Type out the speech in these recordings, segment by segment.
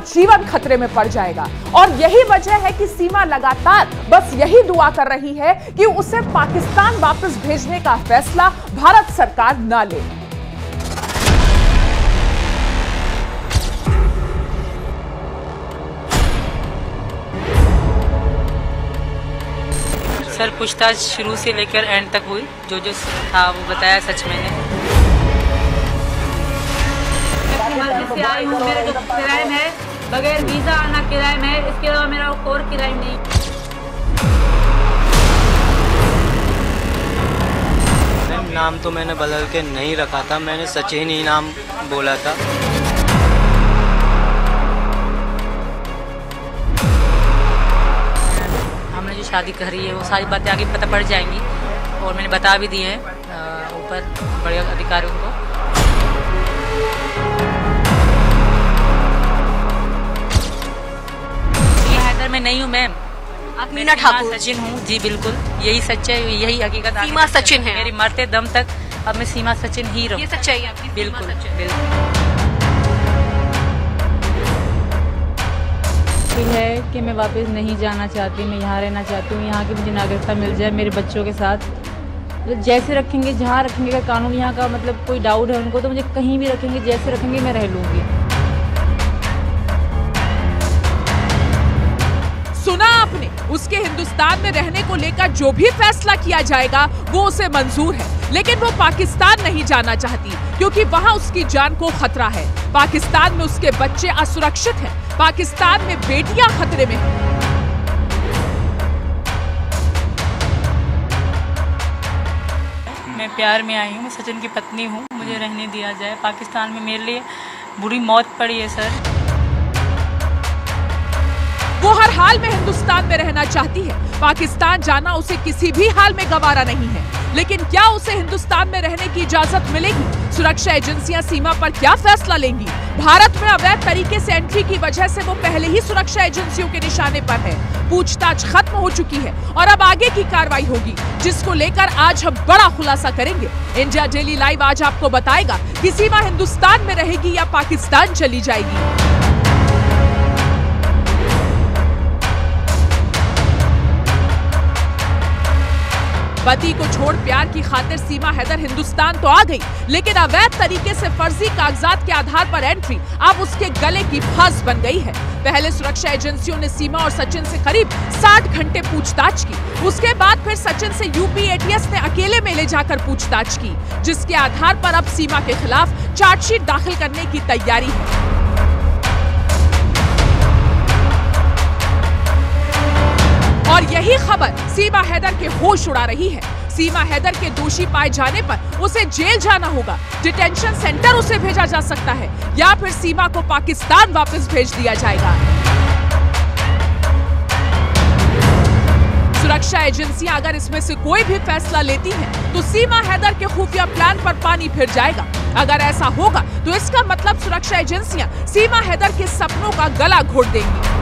जीवन खतरे में पड़ जाएगा। और यही वजह है कि सीमा लगातार बस यही दुआ कर रही है कि उसे पाकिस्तान वापस भेजने का फैसला भारत सरकार न ले। सर पूछताछ शुरू से लेकर एंड तक हुई, जो जो था वो बताया सच मैंने। से आई हूँ, मेरा जो क्राइम है बगैर वीजा आना क्राइम है, इसके अलावा मेरा और क्राइम नहीं। नाम तो मैंने बदल के नहीं रखा था, मैंने सचिन ही नाम बोला था। हमने जो शादी करी है वो सारी बातें आगे पता पड़ जाएंगी और मैंने बता भी दी है ऊपर बड़े अधिकारियों को। हैदर मैं नहीं हूँ मैम, मीना ठाकुर सचिन हूँ जी, बिल्कुल यही सच है, यही हकीकत। सीमा सचिन है मेरी मरते दम तक, अब मैं सीमा सचिन ही रहूँ। ये सच्चाई है आपकी? बिल्कुल है कि मैं वापस नहीं जाना चाहती, मैं यहाँ रहना चाहती हूँ। यहाँ की मुझे नागरिकता मिल जाए मेरे बच्चों के साथ, मतलब जैसे रखेंगे, जहाँ रखेंगे का कानून यहाँ का, मतलब कोई डाउट है उनको तो मुझे कहीं भी रखेंगे, जैसे रखेंगे मैं रह लूँगी। सुना आपने, उसके हिंदुस्तान में रहने को लेकर जो भी फैसला किया जाएगा वो उसे मंजूर है, लेकिन वो पाकिस्तान नहीं जाना चाहती क्योंकि वहाँ उसकी जान को खतरा है। पाकिस्तान में उसके बच्चे असुरक्षित हैं, पाकिस्तान में बेटियां खतरे में हैं। मैं प्यार में आई हूँ, मैं सचिन की पत्नी हूँ, मुझे रहने दिया जाए। पाकिस्तान में मेरे लिए बुरी मौत पड़ी है सर। वो हर हाल में हिंदुस्तान में रहना चाहती है, पाकिस्तान जाना उसे किसी भी हाल में गवारा नहीं है। लेकिन क्या उसे हिंदुस्तान में रहने की इजाजत मिलेगी? सुरक्षा एजेंसियां सीमा पर क्या फैसला लेंगी? भारत में अवैध तरीके से एंट्री की वजह से वो पहले ही सुरक्षा एजेंसियों के निशाने पर है। पूछताछ खत्म हो चुकी है और अब आगे की कार्रवाई होगी, जिसको लेकर आज हम बड़ा खुलासा करेंगे। इंडिया डेली लाइव आज आपको बताएगा कि सीमा हिंदुस्तान में रहेगी या पाकिस्तान चली जाएगी। पति को छोड़ प्यार की खातिर सीमा हैदर हिंदुस्तान तो आ गई, लेकिन अवैध तरीके से फर्जी कागजात के आधार पर एंट्री अब उसके गले की फांस बन गई है। पहले सुरक्षा एजेंसियों ने सीमा और सचिन से करीब 60 घंटे पूछताछ की। उसके बाद फिर सचिन से यूपी एटीएस ने अकेले में ले जाकर पूछताछ की, जिसके आधार पर अब सीमा के खिलाफ चार्जशीट दाखिल करने की तैयारी है। और यही खबर सीमा हैदर के होश उड़ा रही है। सीमा हैदर के दोषी पाए जाने पर उसे जेल जाना होगा, डिटेंशन सेंटर उसे भेजा जा सकता है, या फिर सीमा को पाकिस्तान वापस भेज दिया जाएगा। सुरक्षा एजेंसियां अगर इसमें से कोई भी फैसला लेती हैं, तो सीमा हैदर के खुफिया प्लान पर पानी फिर जाएगा। अगर ऐसा होगा तो इसका मतलब सुरक्षा एजेंसियां सीमा हैदर के सपनों का गला घोट देंगी।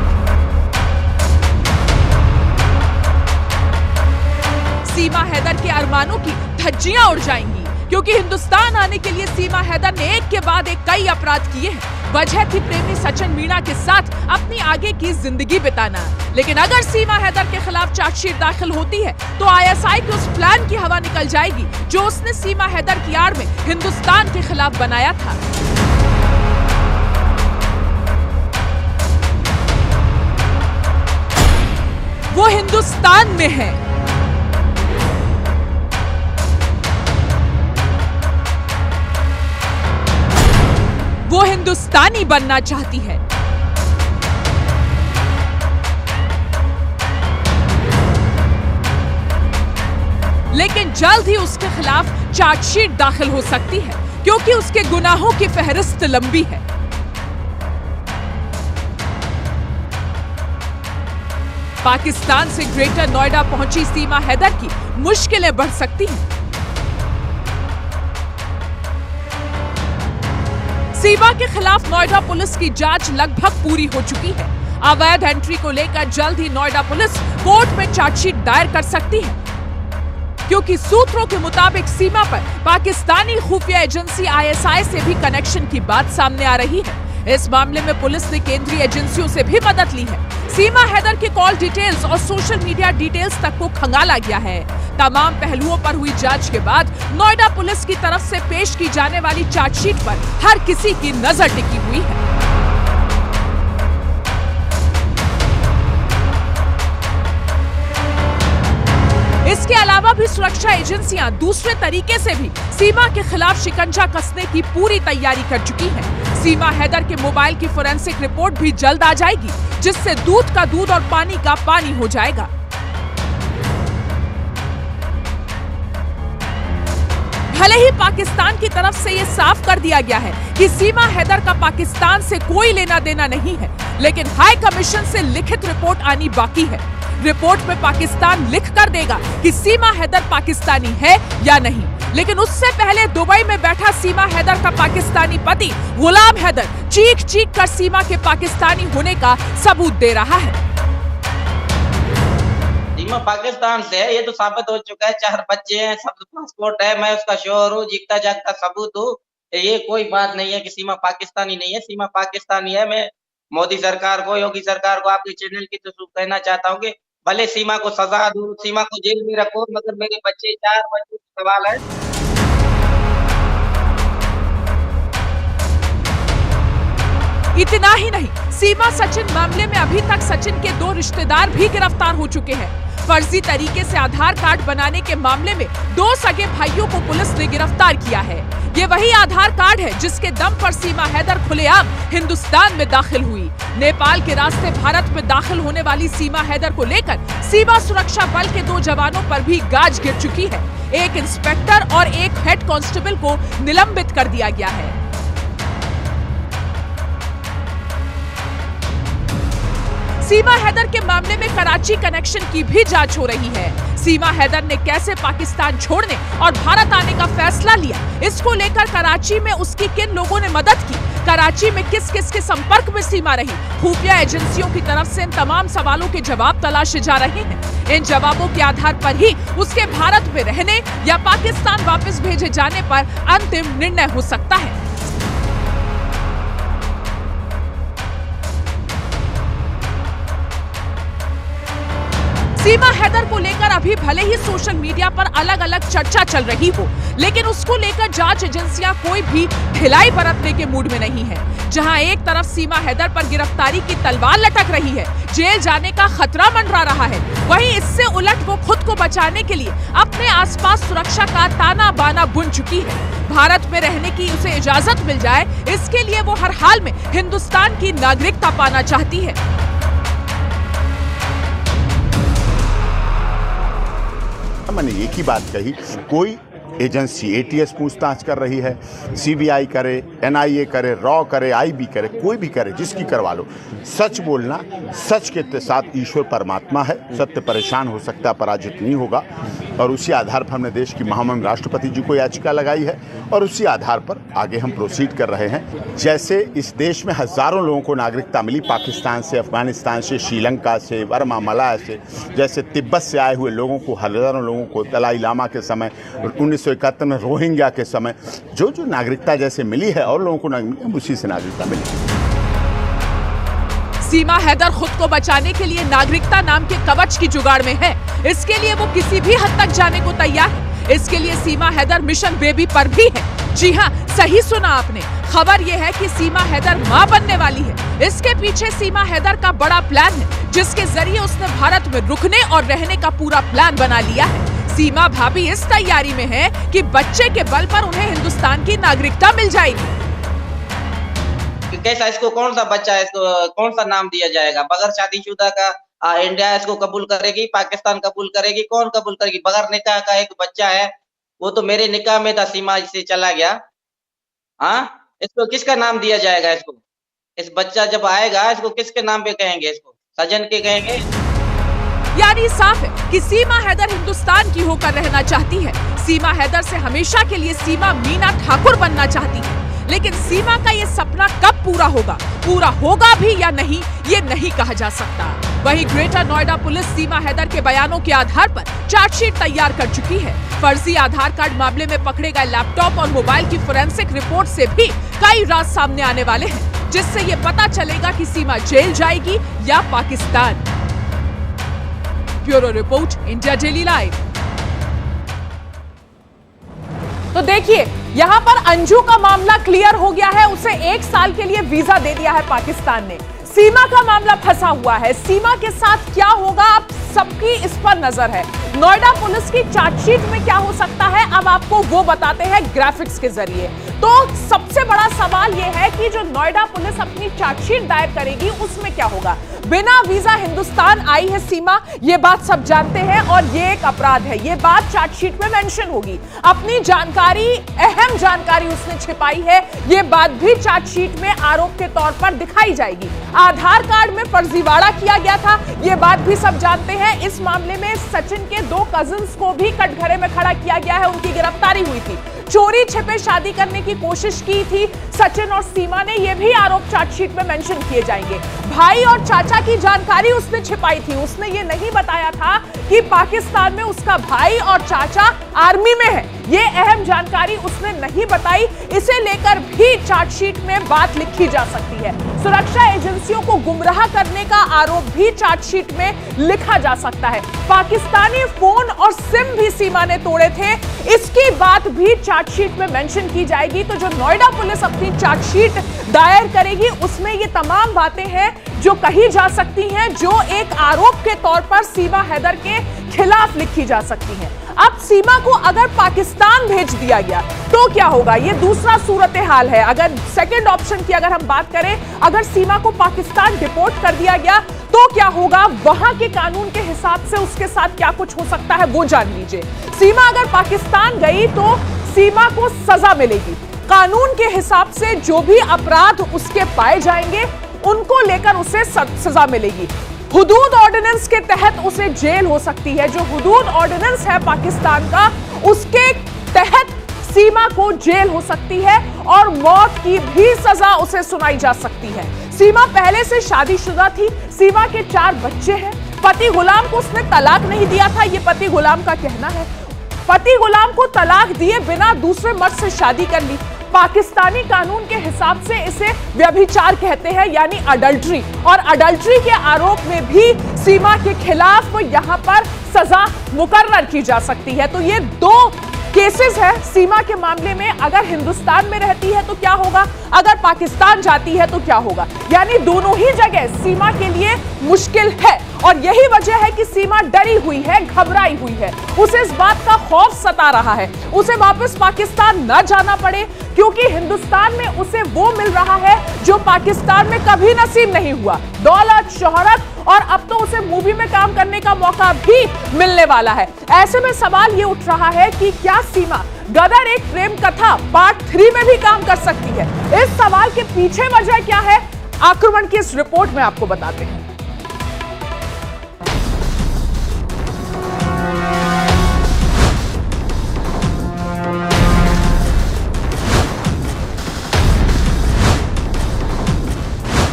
सीमा हैदर के अरमानों की धज्जियां उड़ जाएंगी, क्योंकि हिंदुस्तान आने के लिए सीमा हैदर ने एक के बाद एक कई अपराध किए हैं। वजह थी प्रेमी सचिन मीणा के साथ अपनी आगे की जिंदगी बिताना। लेकिन अगर सीमा हैदर के खिलाफ चार्जशीट दाखिल होती है, तो आईएसआई के उस प्लान की हवा निकल जाएगी जो उसने सीमा हैदर की आड़ में हिंदुस्तान के खिलाफ बनाया था। वो हिंदुस्तान में है। वो हिंदुस्तानी बनना चाहती है। लेकिन जल्द ही उसके खिलाफ चार्जशीट दाखिल हो सकती है, क्योंकि उसके गुनाहों की फहरिस्त लंबी है। पाकिस्तान से ग्रेटर नोएडा पहुंची सीमा हैदर की मुश्किलें बढ़ सकती हैं। सीमा के खिलाफ नोएडा पुलिस की जांच लगभग पूरी हो चुकी है। अवैध एंट्री को लेकर जल्द ही नोएडा पुलिस कोर्ट में चार्जशीट दायर कर सकती है, क्योंकि सूत्रों के मुताबिक सीमा पर पाकिस्तानी खुफिया एजेंसी आईएसआई से भी कनेक्शन की बात सामने आ रही है। इस मामले में पुलिस ने केंद्रीय एजेंसियों से भी मदद ली है। सीमा हैदर की कॉल डिटेल्स और सोशल मीडिया डिटेल्स तक को खंगाला गया है। तमाम पहलुओं पर हुई जांच के बाद नोएडा पुलिस की तरफ से पेश की जाने वाली चार्जशीट पर हर किसी की नजर टिकी हुई है। इसके अलावा भी सुरक्षा एजेंसियां दूसरे तरीके से भी सीमा के खिलाफ शिकंजा कसने की पूरी तैयारी कर चुकी हैं। सीमा हैदर के मोबाइल की फोरेंसिक रिपोर्ट भी जल्द आ जाएगी, जिससे दूध का दूध और पानी का पानी हो जाएगा। भले ही पाकिस्तान की तरफ से ये साफ कर दिया गया है कि सीमा हैदर का पाकिस्तान से कोई लेना देना नहीं है, लेकिन हाई कमीशन से लिखित रिपोर्ट आनी बाकी है। रिपोर्ट में पाकिस्तान लिख कर देगा कि सीमा हैदर पाकिस्तानी है या नहीं, लेकिन उससे पहले दुबई में बैठा सीमा हैदर का पाकिस्तानी पति गुलाम हैदर चीख चीख कर सीमा के पाकिस्तानी होने का सबूत दे रहा है। सीमा पाकिस्तान से है, ये तो साबित हो चुका है। 4 बच्चे हैं, सब पासपोर्ट है, मैं उसका शोहर हूँ, जीता जागता सबूत हूँ। ये कोई बात नहीं है कि सीमा पाकिस्तानी नहीं है। सीमा पाकिस्तानी है। मैं मोदी सरकार को, योगी सरकार को, आपके चैनल की तो कहना चाहता हूँ कि भले सीमा को सजा दो, सीमा को जेल में रखो, मगर मेरे बच्चे 4 बच्चों का सवाल है। इतना ही नहीं, सीमा सचिन मामले में अभी तक सचिन के 2 रिश्तेदार भी गिरफ्तार हो चुके हैं। फर्जी तरीके से आधार कार्ड बनाने के मामले में 2 सगे भाइयों को पुलिस ने गिरफ्तार किया है। ये वही आधार कार्ड है जिसके दम पर सीमा हैदर खुलेआम हिंदुस्तान में दाखिल हुई। नेपाल के रास्ते भारत में दाखिल होने वाली सीमा हैदर को लेकर सीमा सुरक्षा बल के 2 जवानों पर भी गाज गिर चुकी है। एक इंस्पेक्टर और एक हेड कांस्टेबल को निलंबित कर दिया गया है। सीमा हैदर के मामले में कराची कनेक्शन की भी जांच हो रही है। सीमा हैदर ने कैसे पाकिस्तान छोड़ने और भारत आने का फैसला लिया, इसको लेकर कराची में उसकी किन लोगों ने मदद की, कराची में किस किस के संपर्क में सीमा रही, खुफिया एजेंसियों की तरफ से इन तमाम सवालों के जवाब तलाशे जा रहे हैं। इन जवाबों के आधार पर ही उसके भारत में रहने या पाकिस्तान वापस भेजे जाने पर अंतिम निर्णय हो सकता है। सीमा हैदर को लेकर अभी भले ही सोशल मीडिया पर अलग अलग चर्चा चल रही हो, लेकिन उसको लेकर जांच एजेंसियां कोई भी ढिलाई बरतने के मूड में नहीं है। जहां एक तरफ सीमा हैदर पर गिरफ्तारी की तलवार लटक रही है, जेल जाने का खतरा मंडरा रहा है, वहीं इससे उलट वो खुद को बचाने के लिए अपने आसपास सुरक्षा का ताना बाना बुन चुकी है। भारत में रहने की उसे इजाजत मिल जाए, इसके लिए वो हर हाल में हिंदुस्तान की नागरिकता पाना चाहती है। मैंने एक ही बात कही, कोई एजेंसी एटीएस पूछताछ कर रही है, सीबीआई करे, एनआईए करे, रॉ करे, आईबी करे, कोई भी करे, जिसकी करवा लो। सच बोलना, सच के साथ ईश्वर परमात्मा है, सत्य परेशान हो सकता है, पराजित नहीं होगा। और उसी आधार पर हमने देश की महामहिम राष्ट्रपति जी को याचिका लगाई है और उसी आधार पर आगे हम प्रोसीड कर रहे हैं। जैसे इस देश में हजारों लोगों को नागरिकता मिली, पाकिस्तान से, अफगानिस्तान से, श्रीलंका से, बर्मा, मलाया से, जैसे तिब्बत से आए हुए लोगों को, हजारों लोगों को दलाई लामा के समय, 1971 में रोहिंग्या के समय जो नागरिकता जैसे मिली है और लोगों को उसी से नागरिकता मिली। सीमा हैदर खुद को बचाने के लिए नागरिकता नाम के कवच की जुगाड़ में है। इसके लिए वो किसी भी हद तक जाने को तैयार है। इसके लिए सीमा हैदर मिशन बेबी पर भी है। जी हाँ, सही सुना आपने। खबर ये है कि सीमा हैदर मां बनने वाली है। इसके पीछे सीमा हैदर का बड़ा प्लान है, जिसके जरिए उसने भारत में रुकने और रहने का पूरा प्लान बना लिया है। सीमा भाभी इस तैयारी में है कि बच्चे के बल पर उन्हें हिंदुस्तान की नागरिकता मिल जाएगी। कैसा, इसको कौन सा बच्चा है, इसको कौन सा नाम दिया जाएगा? बगैर शादीशुदा का इंडिया इसको कबूल करेगी, पाकिस्तान कबूल करेगी, कौन कबूल करेगी? बगैर निकाह का एक बच्चा है, वो तो मेरे निकाह में था, सीमा से चला गया। हाँ, इसको किसका नाम दिया जाएगा? इसको, इस बच्चा जब आएगा, इसको किसके नाम पे कहेंगे? इसको सजन के कहेंगे? यानी साफ है कि सीमा हैदर हिंदुस्तान की होकर रहना चाहती है। सीमा हैदर से हमेशा के लिए सीमा मीना ठाकुर बनना चाहती है। लेकिन सीमा का ये सपना कब पूरा होगा भी या नहीं, ये नहीं कहा जा सकता। वहीं ग्रेटर नोएडा पुलिस सीमा हैदर के बयानों के आधार पर चार्जशीट तैयार कर चुकी है। फर्जी आधार कार्ड मामले में पकड़े गए लैपटॉप और मोबाइल की फोरेंसिक रिपोर्ट से भी कई राज सामने आने वाले हैं, जिससे ये पता चलेगा कि सीमा जेल जाएगी या Pakistan. Bureau report, India daily live. तो देखिए, यहां पर अंजू का मामला क्लियर हो गया है, उसे 1 साल के लिए वीजा दे दिया है पाकिस्तान ने। सीमा का मामला फंसा हुआ है, सीमा के साथ क्या होगा अब सबकी इस पर नजर है। नोएडा पुलिस की चार्जशीट में क्या हो सकता है, अब आपको वो बताते हैं ग्राफिक्स के जरिए। तो सबसे बड़ा सवाल यह है कि जो नोएडा पुलिस अपनी चार्जशीट दायर करेगी उसमें क्या होगा। बिना वीजा हिंदुस्तान आई है सीमा, ये बात सब जानते हैं और ये एक अपराध है, ये बात चार्जशीट में मेंशन होगी। अपनी जानकारी, अहम जानकारी उसने छिपाई है, ये बात भी चार्जशीट में आरोप के तौर पर दिखाई जाएगी। आधार कार्ड में फर्जीवाड़ा किया गया था, ये बात भी सब जानते हैं। इस मामले में सचिन के 2 कजिन्स को भी कटघरे में खड़ा किया गया है, उनकी गिरफ्तारी हुई थी। चोरी छिपे शादी करने की कोशिश की थी सचिन और सीमा ने, ये भी आरोप चार्जशीट में मेंशन किए जाएंगे। भाई और चाचा की जानकारी उसने छिपाई थी, उसने ये नहीं बताया था कि पाकिस्तान में उसका भाई और चाचा आर्मी में है, ये अहम जानकारी उसने नहीं बताई। इसे लेकर भी चार्जशीट में बात लिखी जा सकती है। सुरक्षा एजेंसियों को गुमराह करने का आरोप भी चार्जशीट में लिखा जा सकता है। पाकिस्तानी फोन और सिम भी सीमा ने तोड़े थे, इसकी बात भी चार्जशीट में मेंशन की जाएगी। तो जो नोएडा पुलिस अपनी चार्जशीट दायर करेगी उसमें ये तमाम बातें हैं जो कही जा सकती हैं, जो एक आरोप के तौर पर सीमा हैदर के खिलाफ लिखी जा सकती हैं। अब सीमा को अगर पाकिस्तान भेज दिया गया तो क्या होगा, ये दूसरा सूरत हाल है। अगर सेकंड ऑप्शन की अगर हम बात करें, अगर सीमा को पाकिस्तान डिपोर्ट कर दिया गया तो क्या होगा, वहां के कानून के हिसाब से उसके साथ क्या कुछ हो सकता है वो जान लीजिए। सीमा अगर पाकिस्तान गई तो सीमा को सजा मिलेगी, कानून के हिसाब से जो भी अपराध उसके पाए जाएंगे उनको लेकर उसे सजा मिलेगी। हुदूद ऑर्डिनेंस के तहत उसे जेल हो सकती है, जो हुदूद ऑर्डिनेंस है पाकिस्तान का उसके तहत सीमा को जेल हो सकती है और मौत की भी सजा उसे सुनाई जा सकती है। सीमा पहले से शादीशुदा थी, सीमा के 4 बच्चे हैं। पति गुलाम को उसने तलाक नहीं दिया था, ये पति गुलाम का कहना है। पति गुलाम को तलाक दिए बिना दूसरे मर्द से शादी कर ली। पाकिस्तानी कानून के हिसाब से इसे व्यभिचार कहते हैं, यानी अडल्ट्री, और अडल्ट्री के आरोप में भी सीमा के खिलाफ यहां पर सजा मुकर्रर की जा सकती है। तो ये 2 केसेस है सीमा के मामले में। अगर हिंदुस्तान में रहती है तो क्या होगा, अगर पाकिस्तान जाती है तो क्या होगा, यानी दोनों ही जगह सीमा के लिए मुश्किल है। और यही वजह है कि सीमा डरी हुई है, घबराई हुई है, उसे इस बात का खौफ सता रहा है उसे वापस पाकिस्तान न जाना पड़े, क्योंकि हिंदुस्तान में उसे वो मिल रहा है जो पाकिस्तान में कभी नसीब नहीं हुआ, दौलत, शोहरत, और अब तो उसे मूवी में काम करने का मौका भी मिलने वाला है। ऐसे में सवाल ये उठ रहा है कि क्या सीमा गदर एक प्रेम कथा पार्ट 3 में भी काम कर सकती है। इस सवाल के पीछे वजह क्या है, आक्रमण की इस रिपोर्ट में आपको बताते हैं।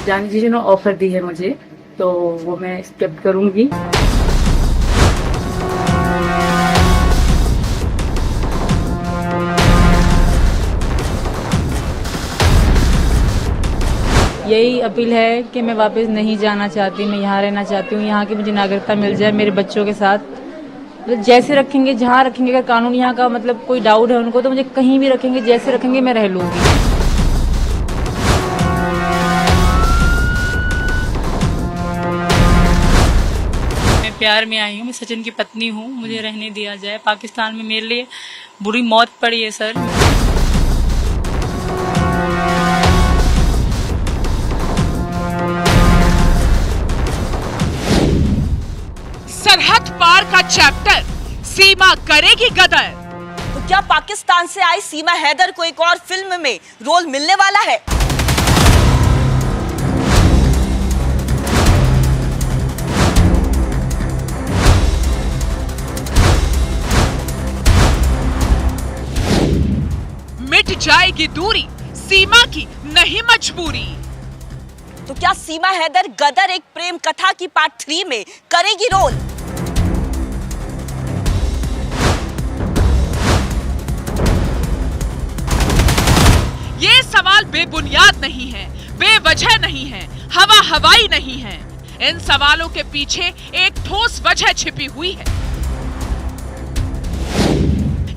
जानी जी ने ऑफर दी है मुझे, तो वो मैं एक्सेप्ट करूंगी। यही अपील है कि मैं वापस नहीं जाना चाहती, मैं यहाँ रहना चाहती हूँ, यहाँ की मुझे नागरिकता मिल जाए मेरे बच्चों के साथ। मतलब जैसे रखेंगे, जहाँ रखेंगे, अगर कानून यहाँ का मतलब कोई डाउट है उनको तो मुझे कहीं भी रखेंगे, जैसे रखेंगे मैं रह लूंगी। प्यार में आई हूँ, मैं सचिन की पत्नी हूँ, मुझे रहने दिया जाए। पाकिस्तान में मेरे लिए बुरी मौत पड़ी है सर। सरहद पार का चैप्टर, सीमा करेगी गदर। तो क्या पाकिस्तान से आई सीमा हैदर को एक और फिल्म में रोल मिलने वाला है? मिट जाएगी दूरी, सीमा की नहीं मजबूरी। तो क्या सीमा हैदर गदर एक प्रेम कथा की पार्ट 3 में करेगी रोल? ये सवाल बेबुनियाद नहीं है, बेवजह नहीं है, हवा हवाई नहीं है। इन सवालों के पीछे एक ठोस वजह छिपी हुई है।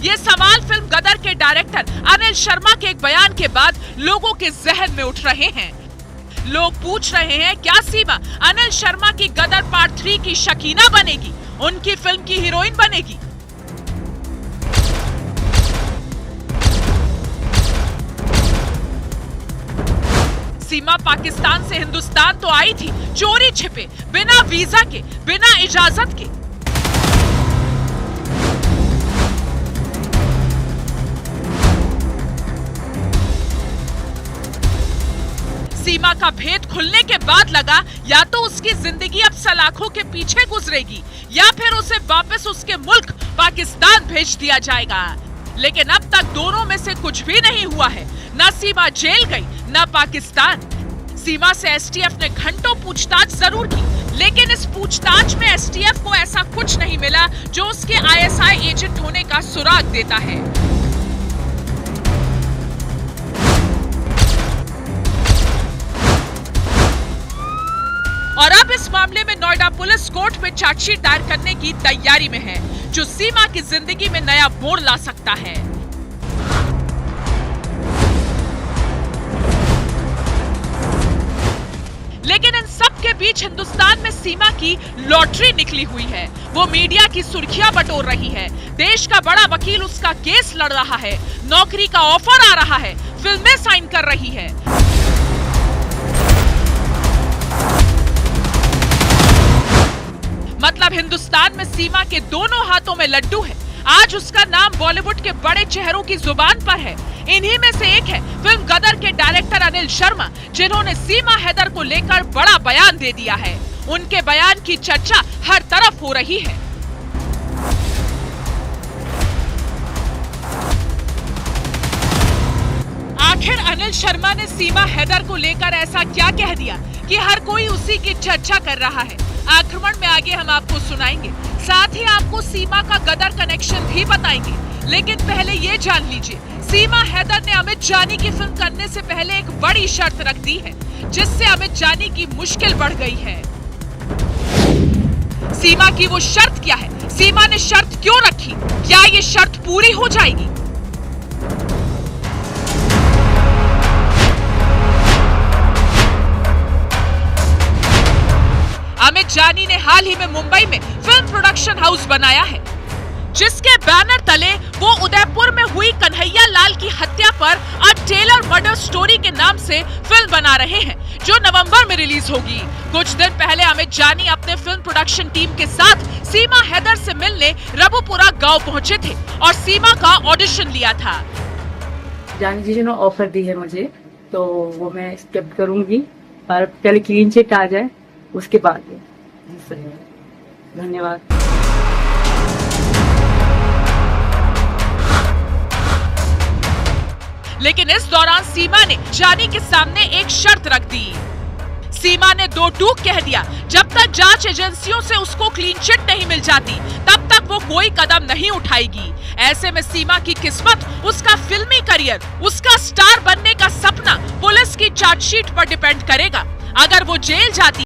ये सवाल फिल्म गदर के डायरेक्टर अनिल शर्मा के एक बयान के बाद लोगों के जहन में उठ रहे हैं। लोग पूछ रहे हैं, क्या सीमा अनिल शर्मा की गदर पार्ट 3 की शकीना बनेगी, उनकी फिल्म की हीरोइन बनेगी? सीमा पाकिस्तान से हिंदुस्तान तो आई थी चोरी छिपे, बिना वीजा के, बिना इजाजत के। सीमा का भेद खुलने के बाद लगा या तो उसकी जिंदगी अब सलाखों के पीछे गुजरेगी या फिर उसे वापस उसके मुल्क पाकिस्तान भेज दिया जाएगा। लेकिन अब तक दोनों में से कुछ भी नहीं हुआ है। न सीमा जेल गई, न पाकिस्तान। सीमा से एसटीएफ ने घंटों पूछताछ जरूर की, लेकिन इस पूछताछ में एसटीएफ को ऐसा कुछ नहीं मिला जो उसके आईएसआई एजेंट होने का सुराग देता है। और अब इस मामले में नोएडा पुलिस कोर्ट में चार्जशीट दायर करने की तैयारी में है, जो सीमा की जिंदगी में नया मोड़ ला सकता है। लेकिन इन सब के बीच हिंदुस्तान में सीमा की लॉटरी निकली हुई है। वो मीडिया की सुर्खियां बटोर रही है। देश का बड़ा वकील उसका केस लड़ रहा है, नौकरी का ऑफर आ रहा है, फिल्में साइन कर रही है। मतलब हिंदुस्तान में सीमा के दोनों हाथों में लड्डू है। आज उसका नाम बॉलीवुड के बड़े चेहरों की जुबान पर है। इन्हीं में से एक है फिल्म गदर के डायरेक्टर अनिल शर्मा, जिन्होंने सीमा हैदर को लेकर बड़ा बयान दे दिया है। उनके बयान की चर्चा हर तरफ हो रही है। आखिर अनिल शर्मा ने सीमा हैदर को लेकर ऐसा क्या कह दिया कि हर कोई उसी की चर्चा कर रहा है? आक्रमण में आगे हम आपको सुनाएंगे, साथ ही आपको सीमा का गदर कनेक्शन भी बताएंगे। लेकिन पहले ये जान लीजिए, सीमा हैदर ने अमित जानी की फिल्म करने से पहले एक बड़ी शर्त रख दी है, जिससे अमित जानी की मुश्किल बढ़ गई है। सीमा की वो शर्त क्या है? सीमा ने शर्त क्यों रखी? क्या ये शर्त पूरी हो जाएगी? अमित जानी ने हाल ही में मुंबई में फिल्म प्रोडक्शन हाउस बनाया है, जिसके बैनर तले वो उदयपुर में हुई कन्हैया लाल की हत्या पर अ टेलर मर्डर स्टोरी के नाम से फिल्म बना रहे हैं, जो नवंबर में रिलीज होगी। कुछ दिन पहले अमित जानी अपने फिल्म प्रोडक्शन टीम के साथ सीमा हैदर से मिलने रबुपुरा गांव पहुंचे थे और सीमा का ऑडिशन लिया था। जानी जी ने ऑफर दी है मुझे, तो वो मैं एक्सेप्ट करूंगी, पर पहले क्लीन चिट आ जाए उसके बाद। धन्यवाद। लेकिन इस दौरान सीमा ने जानी के सामने एक शर्त रख दी। सीमा ने दो टूक कह दिया, जब तक जांच एजेंसियों से उसको क्लीन चिट नहीं मिल जाती, तब तक वो कोई कदम नहीं उठाएगी। ऐसे में सीमा की किस्मत, उसका फिल्मी करियर, उसका स्टार बनने का सपना पुलिस की चार्जशीट पर डिपेंड करेगा। अगर वो जेल जाती